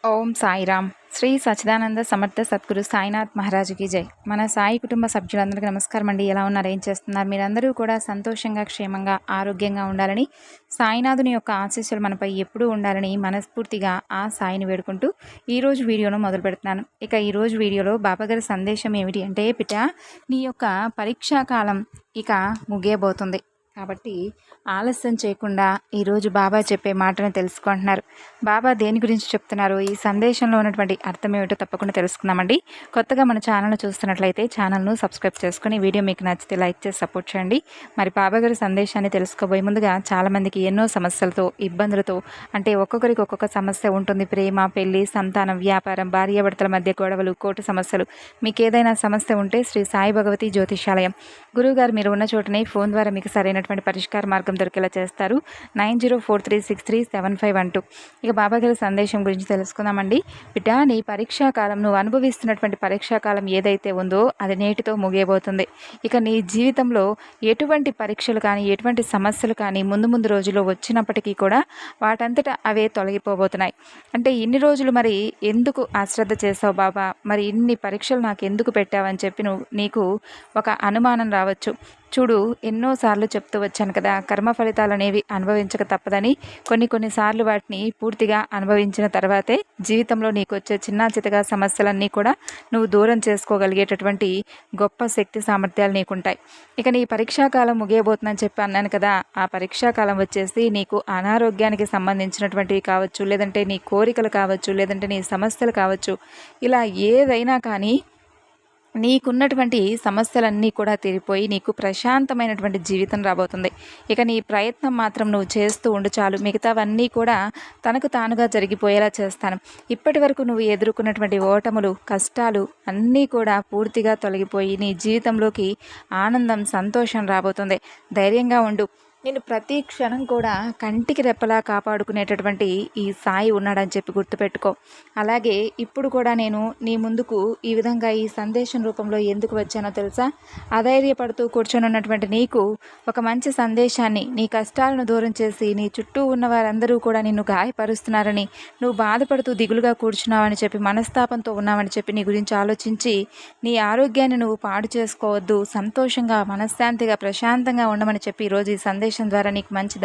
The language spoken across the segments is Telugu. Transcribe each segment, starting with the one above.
ఓం సాయిరామ్. శ్రీ సచ్చిదానంద సమర్థ సద్గురు సాయినాథ్ మహారాజుకి జై. మన సాయి కుటుంబ సభ్యులందరికీ నమస్కారం అండి. ఎలా ఉన్నారు, ఏం చేస్తున్నారు? మీరందరూ కూడా సంతోషంగా, క్షేమంగా, ఆరోగ్యంగా ఉండాలని, సాయినాథుని యొక్క ఆశీస్సులు మనపై ఎప్పుడూ ఉండాలని మనస్ఫూర్తిగా ఆ సాయిని వేడుకుంటూ ఈరోజు వీడియోను మొదలు పెడుతున్నాను. ఇక ఈరోజు వీడియోలో బాబాగారి సందేశం ఏమిటి అంటే, బిడ్డ, నీ యొక్క పరీక్షా కాలం ఇక ముగియబోతుంది కాబట్టి ఆలస్యం చేయకుండా ఈరోజు బాబా చెప్పే మాటను తెలుసుకుంటున్నారు. బాబా దేని గురించి చెప్తున్నారు, ఈ సందేశంలో ఉన్నటువంటి అర్థం ఏమిటో తప్పకుండా తెలుసుకుందామండి. కొత్తగా మన ఛానల్ను చూస్తున్నట్లయితే ఛానల్ను సబ్స్క్రైబ్ చేసుకుని వీడియో మీకు నచ్చితే లైక్ చేసి సపోర్ట్ చేయండి. మరి బాబా గారి సందేశాన్ని తెలుసుకోబోయే ముందుగా చాలామందికి ఎన్నో సమస్యలతో, ఇబ్బందులతో, అంటే ఒక్కొక్కరికి ఒక్కొక్క సమస్య ఉంటుంది. ప్రేమ, పెళ్లి, సంతానం, వ్యాపారం, భార్యాభర్తల మధ్య గొడవలు, కోర్టు సమస్యలు. మీకు ఏదైనా సమస్య ఉంటే శ్రీ సాయి భగవతి జ్యోతిషాలయం గురువుగారు మీరు ఉన్న చోటనే ఫోన్ ద్వారా మీకు సరైనటువంటి పరిష్కార మార్గం దొరికేలా చేస్తారు. 9043637512. ఇక బాబాగారి సందేశం గురించి తెలుసుకుందామండి. బిడ్డ, నీ పరీక్షాకాలం, నువ్వు అనుభవిస్తున్నటువంటి పరీక్షాకాలం ఏదైతే ఉందో అది నేటితో ముగియబోతుంది. ఇక నీ జీవితంలో ఎటువంటి పరీక్షలు కానీ, ఎటువంటి సమస్యలు కానీ ముందు ముందు రోజుల్లో వచ్చినప్పటికీ కూడా వాటంతటా అవే తొలగిపోబోతున్నాయి. అంటే ఇన్ని రోజులు మరి ఎందుకు అశ్రద్ధ చేసావు బాబా, మరి ఇన్ని పరీక్షలు నాకు ఎందుకు పెట్టావని చెప్పి నీకు ఒక అనుమానం రావచ్చు. చూడు, ఎన్నోసార్లు చెప్తూ వచ్చాను కదా, కర్మ ఫలితాలు అనేవి అనుభవించక తప్పదని. కొన్నిసార్లు వాటిని పూర్తిగా అనుభవించిన తర్వాతే జీవితంలో నీకు వచ్చే చిన్న చితగా సమస్యలన్నీ కూడా నువ్వు దూరం చేసుకోగలిగేటటువంటి గొప్ప శక్తి సామర్థ్యాలు నీకుంటాయి. ఇక నీ పరీక్షాకాలం ముగియబోతుందని చెప్పి అన్నాను కదా, ఆ పరీక్షాకాలం వచ్చేసి నీకు అనారోగ్యానికి సంబంధించినటువంటివి కావచ్చు, లేదంటే నీ కోరికలు కావచ్చు, లేదంటే నీ సమస్యలు కావచ్చు, ఇలా ఏదైనా కానీ నీకున్నటువంటి సమస్యలన్నీ కూడా తీరిపోయి నీకు ప్రశాంతమైనటువంటి జీవితం రాబోతుంది. ఇక నీ ప్రయత్నం మాత్రం నువ్వు చేస్తూ ఉండు చాలు, మిగతావన్నీ కూడా తనకు తానుగా జరిగిపోయేలా చేస్తాను. ఇప్పటి వరకు నువ్వు ఎదుర్కొన్నటువంటి ఓటములు, కష్టాలు అన్నీ కూడా పూర్తిగా తొలగిపోయి నీ జీవితంలోకి ఆనందం, సంతోషం రాబోతుంది. ధైర్యంగా ఉండు. నేను ప్రతి క్షణం కూడా కంటికి రెప్పలా కాపాడుకునేటటువంటి ఈ సాయి ఉన్నాడని చెప్పి గుర్తుపెట్టుకో. అలాగే ఇప్పుడు కూడా నేను నీ ముందుకు ఈ విధంగా ఈ సందేశం రూపంలో ఎందుకు వచ్చానో తెలుసా? అధైర్యపడుతూ కూర్చొని ఉన్నటువంటి నీకు ఒక మంచి సందేశాన్ని, నీ కష్టాలను దూరం చేసి, నీ చుట్టూ ఉన్న వారందరూ కూడా నిన్ను గాయపరుస్తున్నారని, నువ్వు బాధపడుతూ దిగులుగా కూర్చున్నావని చెప్పి, మనస్తాపంతో ఉన్నావని చెప్పి నీ గురించి ఆలోచించి నీ ఆరోగ్యాన్ని నువ్వు పాడు చేసుకోవద్దు, సంతోషంగా, మనశ్శాంతిగా, ప్రశాంతంగా ఉండమని చెప్పి ఈరోజు ఈ సందేశం ద్వారా నీకు మంచి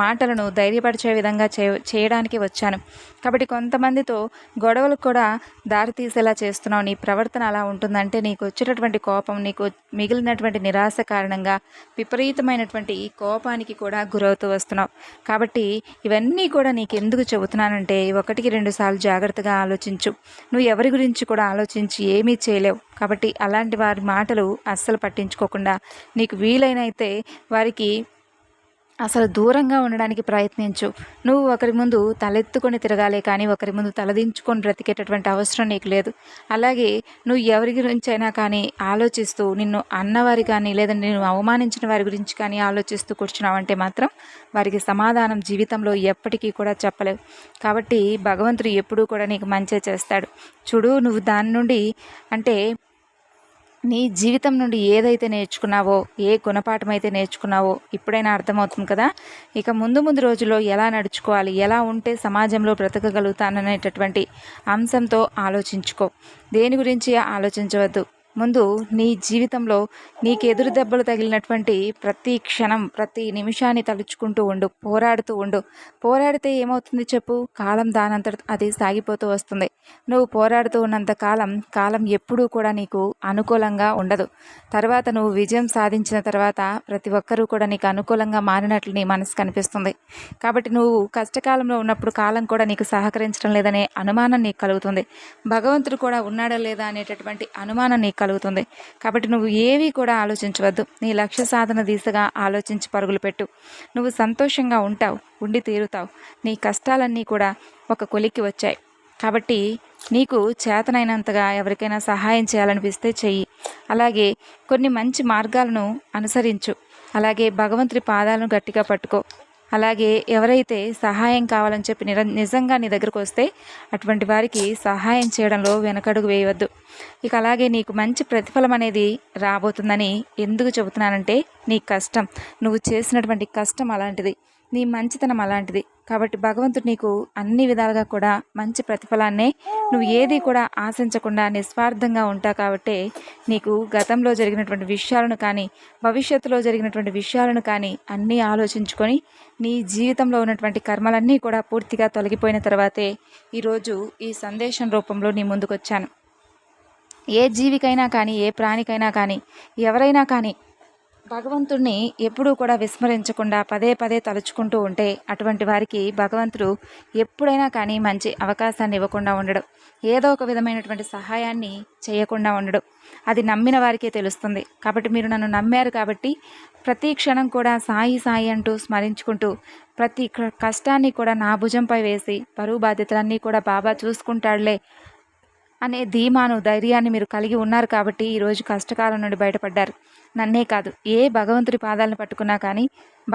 మాటలను ధైర్యపరిచే విధంగా చేయడానికి వచ్చాను. కాబట్టి కొంతమందితో గొడవలకు కూడా దారితీసేలా చేస్తున్నావు. నీ ప్రవర్తన అలా ఉంటుందంటే నీకు వచ్చేటటువంటి కోపం, నీకు మిగిలినటువంటి నిరాశ కారణంగా విపరీతమైనటువంటి కోపానికి కూడా గురవుతూ వస్తున్నావు. కాబట్టి ఇవన్నీ కూడా నీకు ఎందుకు చెబుతున్నానంటే, 1-2 సార్లు జాగ్రత్తగా ఆలోచించు. నువ్వు ఎవరి గురించి కూడా ఆలోచించి ఏమీ చేయలేవు. కాబట్టి అలాంటి వారి మాటలు అస్సలు పట్టించుకోకుండా నీకు వీలైనైతే వారికి అసలు దూరంగా ఉండడానికి ప్రయత్నించు. నువ్వు ఒకరి ముందు తలెత్తుకొని తిరగాలే కానీ ఒకరి ముందు తలదించుకొని బ్రతికేటటువంటి అవసరం నీకు లేదు. అలాగే నువ్వు ఎవరి గురించి అయినా కానీ ఆలోచిస్తూ, నిన్ను అన్నవారి కానీ లేదంటే నేను అవమానించిన వారి గురించి కానీ ఆలోచిస్తూ కూర్చున్నావంటే మాత్రం వారికి సమాధానం జీవితంలో ఎప్పటికీ కూడా చెప్పలేవు. కాబట్టి భగవంతుడు ఎప్పుడూ కూడా నీకు మంచే చేస్తాడు. చూడు, నువ్వు దాని నుండి, అంటే నీ జీవితం నుండి ఏదైతే నేర్చుకున్నావో, ఏ గుణపాఠం అయితే నేర్చుకున్నావో ఇప్పుడైనా అర్థమవుతుంది కదా. ఇక ముందు రోజుల్లో ఎలా నడుచుకోవాలి, ఎలా ఉంటే సమాజంలో బ్రతకగలుగుతాననేటటువంటి అంశంతో ఆలోచించుకో. దేని గురించి ఆలోచించవద్దు. ముందు నీ జీవితంలో నీకు ఎదురు దెబ్బలు తగిలినటువంటి ప్రతి క్షణం, ప్రతి నిమిషాన్ని తలుచుకుంటూ ఉండు, పోరాడుతూ ఉండు. పోరాడితే ఏమవుతుంది చెప్పు? కాలం దానంతట అది సాగిపోతూ వస్తుంది. నువ్వు పోరాడుతూ ఉన్నంత కాలం ఎప్పుడూ కూడా నీకు అనుకూలంగా ఉండదు. తర్వాత నువ్వు విజయం సాధించిన తర్వాత ప్రతి ఒక్కరూ కూడా నీకు అనుకూలంగా మారినట్లు నీ మనసు కనిపిస్తుంది. కాబట్టి నువ్వు కష్టకాలంలో ఉన్నప్పుడు కాలం కూడా నీకు సహకరించడం లేదనే అనుమానం నీకు కలుగుతుంది. భగవంతుడు కూడా ఉన్నాడా లేదా అనేటటువంటి అనుమానం నీకు కలుగుతుంది. కాబట్టి నువ్వు ఏవి కూడా ఆలోచించవద్దు. నీ లక్ష్య సాధన దిశగా ఆలోచించి పరుగులు పెట్టు. నువ్వు సంతోషంగా ఉంటావు, ఉండి తీరుతావు. నీ కష్టాలన్నీ కూడా ఒక కొలిక్కి వచ్చాయి. కాబట్టి నీకు చేతనైనంతగా ఎవరికైనా సహాయం చేయాలనిపిస్తే చెయ్యి. అలాగే కొన్ని మంచి మార్గాలను అనుసరించు. అలాగే భగవంతుడి పాదాలను గట్టిగా పట్టుకో. అలాగే ఎవరైతే సహాయం కావాలని చెప్పి నిజంగా నీ దగ్గరకు వస్తే అటువంటి వారికి సహాయం చేయడంలో వెనకడుగు వేయవద్దు. ఇక అలాగే నీకు మంచి ప్రతిఫలం అనేది రాబోతుందని ఎందుకు చెబుతున్నానంటే, నీ కష్టం, నువ్వు చేసినటువంటి కష్టం అలాంటిది. నీ మంచితనం అలాంటిది. కాబట్టి భగవంతుడు నీకు అన్ని విధాలుగా కూడా మంచి ప్రతిఫలాన్నే, నువ్వు ఏది కూడా ఆశించకుండా నిస్వార్థంగా ఉంటావు కాబట్టే నీకు గతంలో జరిగినటువంటి విషయాలను కానీ, భవిష్యత్తులో జరిగినటువంటి విషయాలను కానీ అన్నీ ఆలోచించుకొని నీ జీవితంలో ఉన్నటువంటి కర్మలన్నీ కూడా పూర్తిగా తొలగిపోయిన తర్వాతే ఈరోజు ఈ సందేశం రూపంలో నీ ముందుకొచ్చాను. ఏ జీవికైనా కానీ, ఏ ప్రాణికైనా కానీ, ఎవరైనా కానీ భగవంతుణ్ణి ఎప్పుడూ కూడా విస్మరించకుండా పదే పదే తలుచుకుంటూ ఉంటే అటువంటి వారికి భగవంతుడు ఎప్పుడైనా కానీ మంచి అవకాశాన్ని ఇవ్వకుండా ఉండడు. ఏదో ఒక విధమైనటువంటి సహాయాన్ని చేయకుండా ఉండడు. అది నమ్మిన వారికే తెలుస్తుంది. కాబట్టి మీరు నన్ను నమ్మారు కాబట్టి ప్రతి క్షణం కూడా సాయి సాయి అంటూ స్మరించుకుంటూ ప్రతి కష్టాన్ని కూడా నా భుజంపై వేసి బరువు బాధ్యతలన్నీ కూడా బాబా చూసుకుంటాడులే అనే ధీమాను ధైర్యాన్ని మీరు కలిగి ఉన్నారు కాబట్టి ఈరోజు కష్టకాలం నుండి బయటపడ్డారు. నన్నే కాదు, ఏ భగవంతుడి పాదాలను పట్టుకున్నా కానీ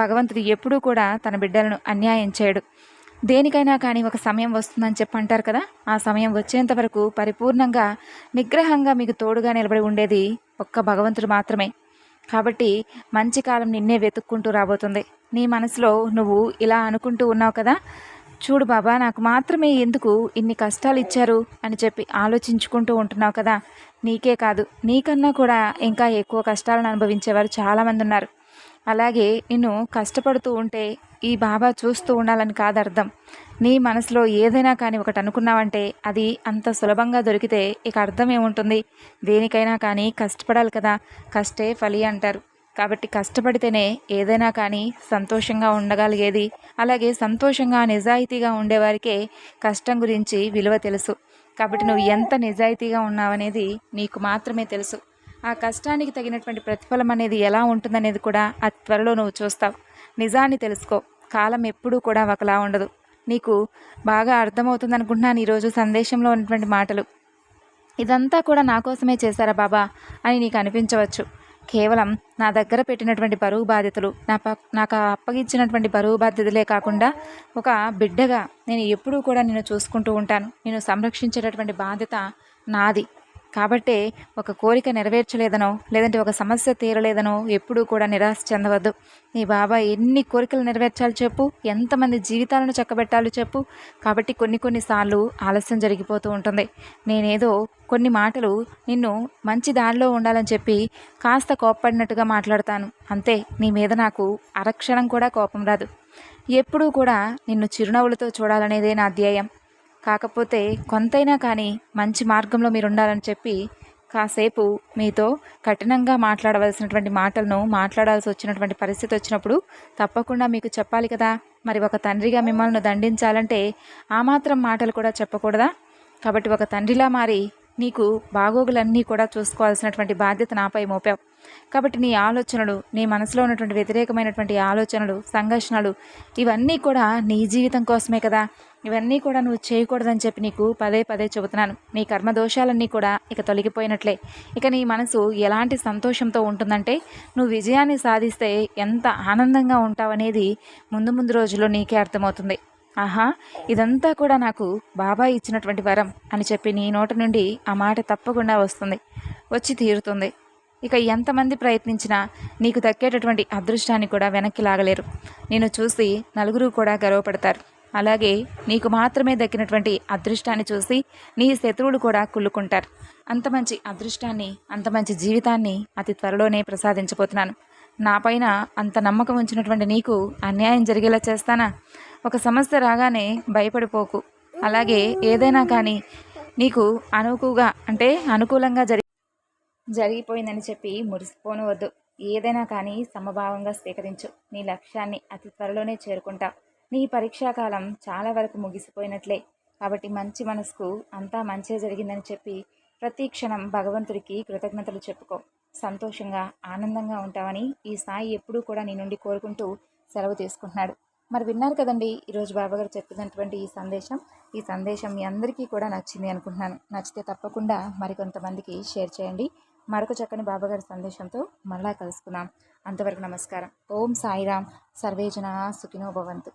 భగవంతుడు ఎప్పుడూ కూడా తన బిడ్డలను అన్యాయం చేయడు. దేనికైనా కానీ ఒక సమయం వస్తుందని చెప్పి అంటారు కదా, ఆ సమయం వచ్చేంత వరకు పరిపూర్ణంగా నిగ్రహంగా మీకు తోడుగా నిలబడి ఉండేది ఒక్క భగవంతుడు మాత్రమే. కాబట్టి మంచి కాలం నిన్నే వెతుక్కుంటూ రాబోతుంది. నీ మనసులో నువ్వు ఇలా అనుకుంటూ ఉన్నావు కదా, చూడు బాబా నాకు మాత్రమే ఎందుకు ఇన్ని కష్టాలు ఇచ్చారు అని చెప్పి ఆలోచించుకుంటూ ఉంటున్నావు కదా, నీకే కాదు నీకన్నా కూడా ఇంకా ఎక్కువ కష్టాలను అనుభవించేవారు చాలామంది ఉన్నారు. అలాగే నిన్ను కష్టపడుతూ ఉంటే ఈ బాబా చూస్తూ ఉండాలని కాదు అర్థం. నీ మనసులో ఏదైనా కానీ ఒకటి అనుకున్నావంటే అది అంత సులభంగా దొరికితే ఇక అర్థం ఏముంటుంది? దేనికైనా కానీ కష్టపడాలి కదా, కష్టే ఫలి అంటారు. కాబట్టి కష్టపడితేనే ఏదైనా కానీ సంతోషంగా ఉండగలిగేది. అలాగే సంతోషంగా నిజాయితీగా ఉండేవారికే కష్టం గురించి విలువ తెలుసు. కాబట్టి నువ్వు ఎంత నిజాయితీగా ఉన్నావనేది నీకు మాత్రమే తెలుసు. ఆ కష్టానికి తగినటువంటి ప్రతిఫలం అనేది ఎలా ఉంటుందనేది కూడా అతి త్వరలో నువ్వు చూస్తావు. నిజాన్ని తెలుసుకో. కాలం ఎప్పుడూ కూడా ఒకలా ఉండదు. నీకు బాగా అర్థమవుతుంది అనుకుంటున్నాను ఈరోజు సందేశంలో ఉన్నటువంటి మాటలు. ఇదంతా కూడా నా కోసమే చేశారా బాబా అని నీకు అనిపించవచ్చు. కేవలం నా దగ్గర పెట్టినటువంటి బరువు బాధ్యతలు, నాకు అప్పగించినటువంటి బరువు బాధ్యతలే కాకుండా ఒక బిడ్డగా నేను ఎప్పుడూ కూడా నిన్ను చూసుకుంటూ ఉంటాను. నేను సంరక్షించేటటువంటి బాధ్యత నాది. కాబట్టే ఒక కోరిక నెరవేర్చలేదనో లేదంటే ఒక సమస్య తీరలేదనో ఎప్పుడూ కూడా నిరాశ చెందవద్దు. నీ బాబా ఎన్ని కోరికలు నెరవేర్చాలి చెప్పు, ఎంతమంది జీవితాలను చక్కబెట్టాలి చెప్పు. కాబట్టి కొన్నిసార్లు ఆలస్యం జరిగిపోతూ ఉంటుంది. నేనేదో కొన్ని మాటలు నిన్ను మంచి దారిలో ఉండాలని చెప్పి కాస్త కోప్పడినట్టుగా మాట్లాడతాను అంతే. నీ మీద నాకు అరక్షణం కూడా కోపం రాదు. ఎప్పుడూ కూడా నిన్ను చిరునవ్వులతో చూడాలనేదే నా ధ్యేయం. కాకపోతే కొంతైనా కానీ మంచి మార్గంలో మీరు ఉండాలని చెప్పి కాసేపు మీతో కఠినంగా మాట్లాడవలసినటువంటి మాటలను మాట్లాడాల్సి వచ్చినటువంటి పరిస్థితి వచ్చినప్పుడు తప్పకుండా మీకు చెప్పాలి కదా. మరి ఒక తండ్రిగా మిమ్మల్ని దండించాలంటే ఆ మాత్రం మాటలు కూడా చెప్పకూడదా? కాబట్టి ఒక తండ్రిలా మారి నీకు బాగోగులన్నీ కూడా చూసుకోవాల్సినటువంటి బాధ్యత నాపై మోపావు. కాబట్టి నీ ఆలోచనలు, నీ మనసులో ఉన్నటువంటి వ్యతిరేకమైనటువంటి ఆలోచనలు, సంఘర్షణలు ఇవన్నీ కూడా నీ జీవితం కోసమే కదా. ఇవన్నీ కూడా నువ్వు చేయకూడదని చెప్పి నీకు పదే పదే చెబుతున్నాను. నీ కర్మదోషాలన్నీ కూడా ఇక తొలగిపోయినట్లే. ఇక నీ మనసు ఎలాంటి సంతోషంతో ఉంటుందంటే నువ్వు విజయాన్ని సాధిస్తే ఎంత ఆనందంగా ఉంటావనేది ముందు ముందు రోజుల్లో నీకే అర్థమవుతుంది. ఆహా, ఇదంతా కూడా నాకు బాబా ఇచ్చినటువంటి వరం అని చెప్పి నీ నోట నుండి ఆ మాట తప్పకుండా వస్తుంది, వచ్చి తీరుతుంది. ఇక ఎంతమంది ప్రయత్నించినా నీకు దక్కేటటువంటి అదృష్టాన్ని కూడా వెనక్కి లాగలేరు. నేను చూసి నలుగురు కూడా గర్వపడతారు. అలాగే నీకు మాత్రమే దక్కినటువంటి అదృష్టాన్ని చూసి నీ శత్రువులు కూడా కుళ్ళుకుంటారు. అంత మంచి అదృష్టాన్ని, అంత మంచి జీవితాన్ని అతి త్వరలోనే ప్రసాదించబోతున్నాను. నా పైన అంత నమ్మకం ఉంచినటువంటి నీకు అన్యాయం జరిగేలా చేస్తానా? ఒక సమస్య రాగానే భయపడిపోకు. అలాగే ఏదైనా కానీ నీకు అనుకూలంగా జరిగిపోయిందని చెప్పి మురిసిపోనవద్దు. ఏదైనా కానీ సమభావంగా స్వీకరించు. నీ లక్ష్యాన్ని అతి త్వరలోనే చేరుకుంటావు. నీ పరీక్షాకాలం చాలా వరకు ముగిసిపోయినట్లే. కాబట్టి మంచి మనసుకు అంతా మంచే జరిగిందని చెప్పి ప్రతి క్షణం భగవంతుడికి కృతజ్ఞతలు చెప్పుకో. సంతోషంగా ఆనందంగా ఉంటావని ఈ సాయి ఎప్పుడూ కూడా నీ నుండి కోరుకుంటూ సెలవు తీసుకుంటున్నాడు. మరి విన్నారు కదండి ఈరోజు బాబాగారు చెప్పినటువంటి ఈ సందేశం మీ అందరికీ కూడా నచ్చింది అనుకుంటున్నాను. నచ్చితే తప్పకుండా మరికొంతమందికి షేర్ చేయండి. మరొక చక్కని బాబాగారి సందేశంతో మళ్ళా కలుసుకుందాం. అంతవరకు నమస్కారం. ఓం సాయిరామ్. సర్వే జనా సుఖినో భవంతు.